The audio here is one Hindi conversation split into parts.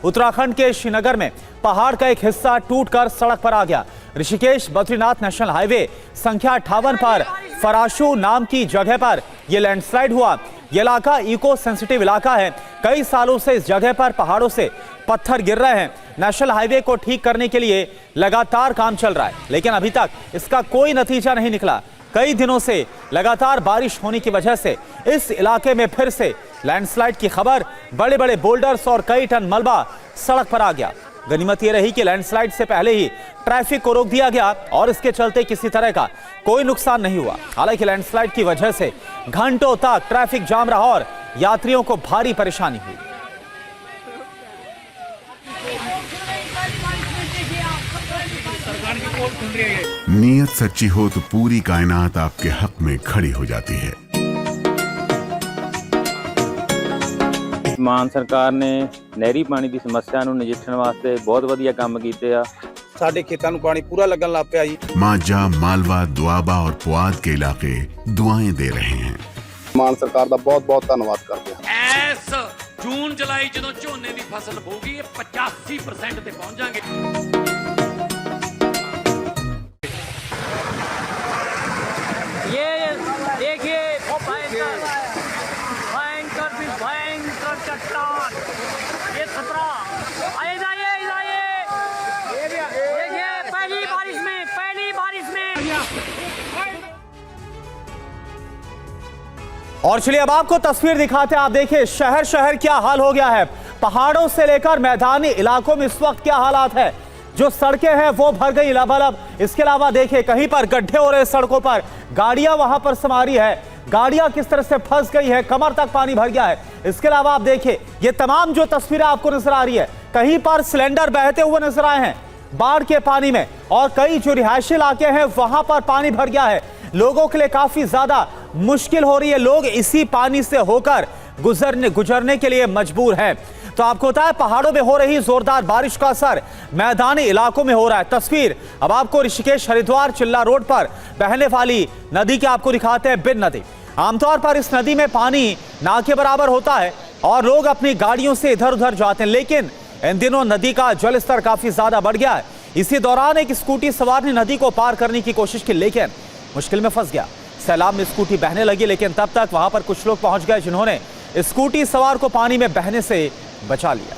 उत्तराखंड के श्रीनगर में पहाड़ का एक हिस्सा टूटकर सड़क पर आ गया। ऋषिकेश बद्रीनाथ नेशनल हाईवे संख्या 58 पर फराशू नाम की जगह पर यह लैंडस्लाइड हुआ। यह इलाका इको सेंसिटिव इलाका है। कई सालों से इस जगह पर पहाड़ों से पत्थर गिर रहे हैं। नेशनल हाईवे को ठीक करने के लिए लगातार काम चल रहा है, लेकिन अभी तक इसका कोई नतीजा नहीं निकला। कई दिनों से लगातार बारिश होने की वजह से इस इलाके में फिर से लैंडस्लाइड की खबर। बड़े बड़े बोल्डर्स और कई टन मलबा सड़क पर आ गया। गनीमत यह रही कि लैंडस्लाइड से पहले ही ट्रैफिक को रोक दिया गया और इसके चलते किसी तरह का कोई नुकसान नहीं हुआ। हालांकि लैंडस्लाइड की वजह से घंटों तक ट्रैफिक जाम रहा और यात्रियों को भारी परेशानी हुई। नीयत सच्ची हो तो पूरी कायनात आपके हक में खड़ी हो जाती है। ਮਾਨ ਸਰਕਾਰ ਨੇ ਨਹਿਰੀ ਪਾਣੀ ਦੀ ਸਮੱਸਿਆ ਨੂੰ ਨਜਿੱਠਣ ਵਾਸਤੇ ਬਹੁਤ ਵਧੀਆ ਕੰਮ ਕੀਤੇ ਆ। ਸਾਡੇ ਖੇਤਾਂ ਨੂੰ ਪਾਣੀ ਪੂਰਾ ਲੱਗਣ ਲੱਗ ਪਿਆ ਜੀ। मांझा, मालवा, दुआबा और पुआध के इलाके दुआएं दे रहे हैं। ਮਾਨ ਸਰਕਾਰ ਦਾ ਬਹੁਤ-ਬਹੁਤ ਧੰਨਵਾਦ ਕਰਦੇ ਹਾਂ। ਇਸ ਜੂਨ ਜੁਲਾਈ ਜਦੋਂ ਝੋਨੇ ਦੀ ਫਸਲ ਹੋਊਗੀ ਇਹ 85% ਤੇ ਪਹੁੰਚ ਜਾਾਂਗੇ। ये देखिए भयंकर चट्टान, ये खतरा देखिए पहली बारिश में। और चलिए अब आपको तस्वीर दिखाते हैं। आप देखिए शहर शहर क्या हाल हो गया है। पहाड़ों से लेकर मैदानी इलाकों में इस वक्त क्या हालात है। जो सड़कें हैं वो भर गई लबालब। इसके अलावा देखिए कहीं पर गड्ढे हो रहे सड़कों पर, गाड़ियां वहां पर समा रही है, गाड़ियां किस तरह से फंस गई है, कमर तक पानी भर गया है। इसके अलावा आप देखिए ये तमाम जो तस्वीरें आपको नजर आ रही है, कहीं पर सिलेंडर बहते हुए नजर आए हैं बाढ़ के पानी में, और कई जो रिहायशी इलाके हैं वहां पर पानी भर गया है। लोगों के लिए काफी ज्यादा मुश्किल हो रही है। लोग इसी पानी से होकर गुजरने के लिए मजबूर हैं। तो आपको पता है पहाड़ों में हो रही जोरदार बारिश का असर मैदानी इलाकों में हो रहा है। तस्वीर अब आपको ऋषिकेश हरिद्वार चिल्ला रोड पर बहने वाली नदी के आपको दिखाते हैं। बिन नदी, आमतौर पर इस नदी में पानी ना के बराबर होता है और लोग अपनी गाड़ियों से इधर उधर जाते हैं, लेकिन इन दिनों नदी का जलस्तर काफी ज्यादा बढ़ गया है। इसी दौरान एक स्कूटी सवार ने नदी को पार करने की कोशिश की, लेकिन मुश्किल में फंस गया। सैलाब में स्कूटी बहने लगी, लेकिन तब तक वहां पर कुछ लोग पहुंच गए जिन्होंने स्कूटी सवार को पानी में बहने से बचा लिया।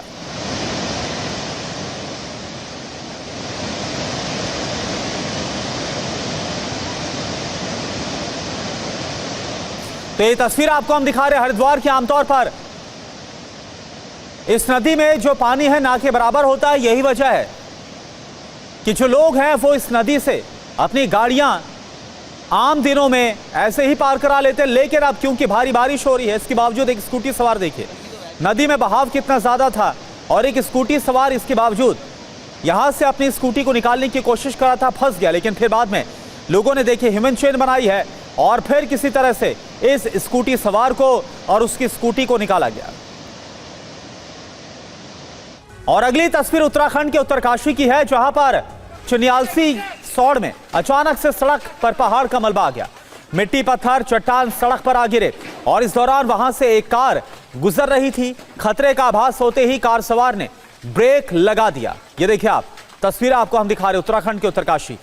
तो ये तस्वीर आपको हम दिखा रहे हैं हरिद्वार की। आमतौर पर इस नदी में जो पानी है ना के बराबर होता है। यही वजह है कि जो लोग हैं वो इस नदी से अपनी गाड़ियां आम दिनों में ऐसे ही पार करा लेते हैं, लेकिन अब क्योंकि भारी बारिश हो रही है इसके बावजूद एक स्कूटी सवार देखिए नदी में बहाव कितना ज्यादा था, और एक स्कूटी सवार इसके बावजूद यहां से अपनी स्कूटी को निकालने की कोशिश कर रहा था, फंस गया। लेकिन फिर बाद में लोगों ने देखिए ह्यूमन चेन बनाई है और फिर किसी तरह से इस स्कूटी सवार को और उसकी स्कूटी को निकाला गया। और अगली तस्वीर उत्तराखंड के उत्तरकाशी की है, जहां पर चुनियालसी सौड़ में अचानक से सड़क पर पहाड़ का मलबा आ गया। मिट्टी, पत्थर, चट्टान सड़क पर आ गिरे और इस दौरान वहां से एक कार गुजर रही थी। खतरे का आभास होते ही कार सवार ने ब्रेक लगा दिया। ये देखिए आप तस्वीर आपको हम दिखा रहे उत्तराखंड के उत्तरकाशी।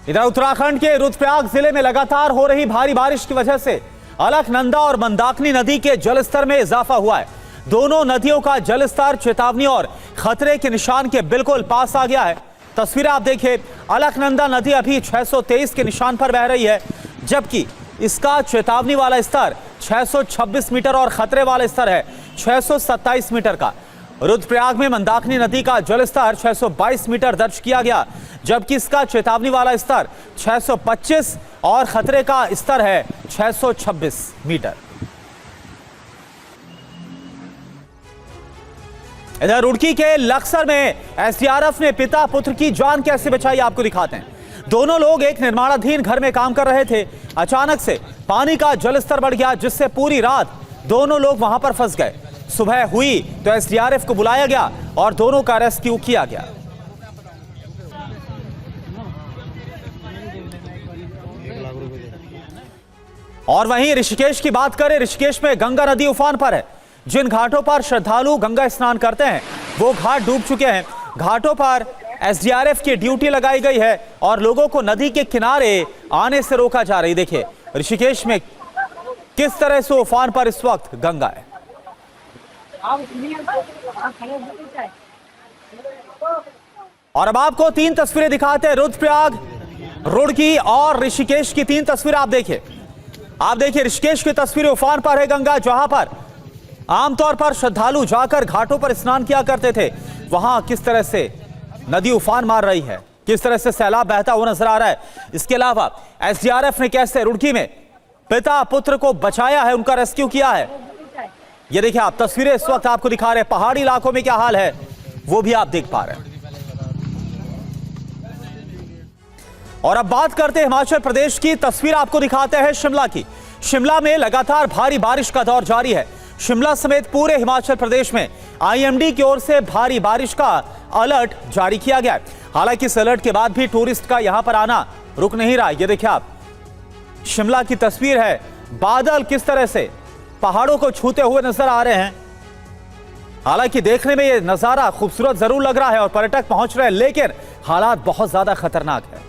इधर उत्तराखंड के रुद्रप्रयाग जिले में लगातार हो रही भारी बारिश की वजह से अलकनंदा और मंदाकिनी नदी के जलस्तर में इजाफा हुआ है। दोनों नदियों का जलस्तर चेतावनी और खतरे के निशान के बिल्कुल पास आ गया है। तस्वीरें आप देखिए, अलकनंदा नदी अभी 623 के निशान पर बह रही है, जबकि इसका चेतावनी वाला स्तर 626 मीटर और खतरे वाला स्तर है 627 मीटर का। रुद्रप्रयाग में मंदाकिनी नदी का जलस्तर 622 मीटर दर्ज किया गया, जबकि इसका चेतावनी वाला स्तर 625 और खतरे का स्तर है 626 मीटर। इधर रुड़की के लक्सर में एसडीआरएफ ने पिता पुत्र की जान कैसे बचाई आपको दिखाते हैं। दोनों लोग एक निर्माणाधीन घर में काम कर रहे थे। अचानक से पानी का जलस्तर बढ़ गया, जिससे पूरी रात दोनों लोग वहां पर फंस गए। सुबह हुई तो एसडीआरएफ को बुलाया गया और दोनों का रेस्क्यू किया गया। और वहीं ऋषिकेश की बात करें, ऋषिकेश में गंगा नदी उफान पर है। जिन घाटों पर श्रद्धालु गंगा स्नान करते हैं वो घाट डूब चुके हैं। घाटों पर एसडीआरएफ की ड्यूटी लगाई गई है और लोगों को नदी के किनारे आने से रोका जा रही। देखिए ऋषिकेश में किस तरह से उफान पर इस वक्त गंगा है। और अब आपको 3 तस्वीरें दिखाते हैं, रुद्रप्रयाग, रुड़की और ऋषिकेश की 3 तस्वीरें आप देखिए। आप देखिए ऋषिकेश की तस्वीरें, उफान पर है गंगा, जहां पर आमतौर पर श्रद्धालु जाकर घाटों पर स्नान किया करते थे, वहां किस तरह से नदी उफान मार रही है, किस तरह से सैलाब बहता हुआ नजर आ रहा है। इसके अलावा एसडीआरएफ ने कैसे रुड़की में पिता पुत्र को बचाया है, उनका रेस्क्यू किया है। ये देखिए आप तस्वीरें इस वक्त आपको दिखा रहे हैं। पहाड़ी इलाकों में क्या हाल है वो भी आप देख पा रहे हैं। और अब बात करते हैं हिमाचल प्रदेश की। तस्वीर आपको दिखाते हैं शिमला की। शिमला में लगातार भारी बारिश का दौर जारी है। शिमला समेत पूरे हिमाचल प्रदेश में आईएमडी की ओर से भारी बारिश का अलर्ट जारी किया गया है। हालांकि इस अलर्ट के बाद भी टूरिस्ट का यहां पर आना रुक नहीं रहा। ये देखिए आप शिमला की तस्वीर है। बादल किस तरह से पहाड़ों को छूते हुए नजर आ रहे हैं। हालांकि देखने में ये नजारा खूबसूरत जरूर लग रहा है और पर्यटक पहुंच रहे हैं, लेकिन हालात बहुत ज्यादा खतरनाक है।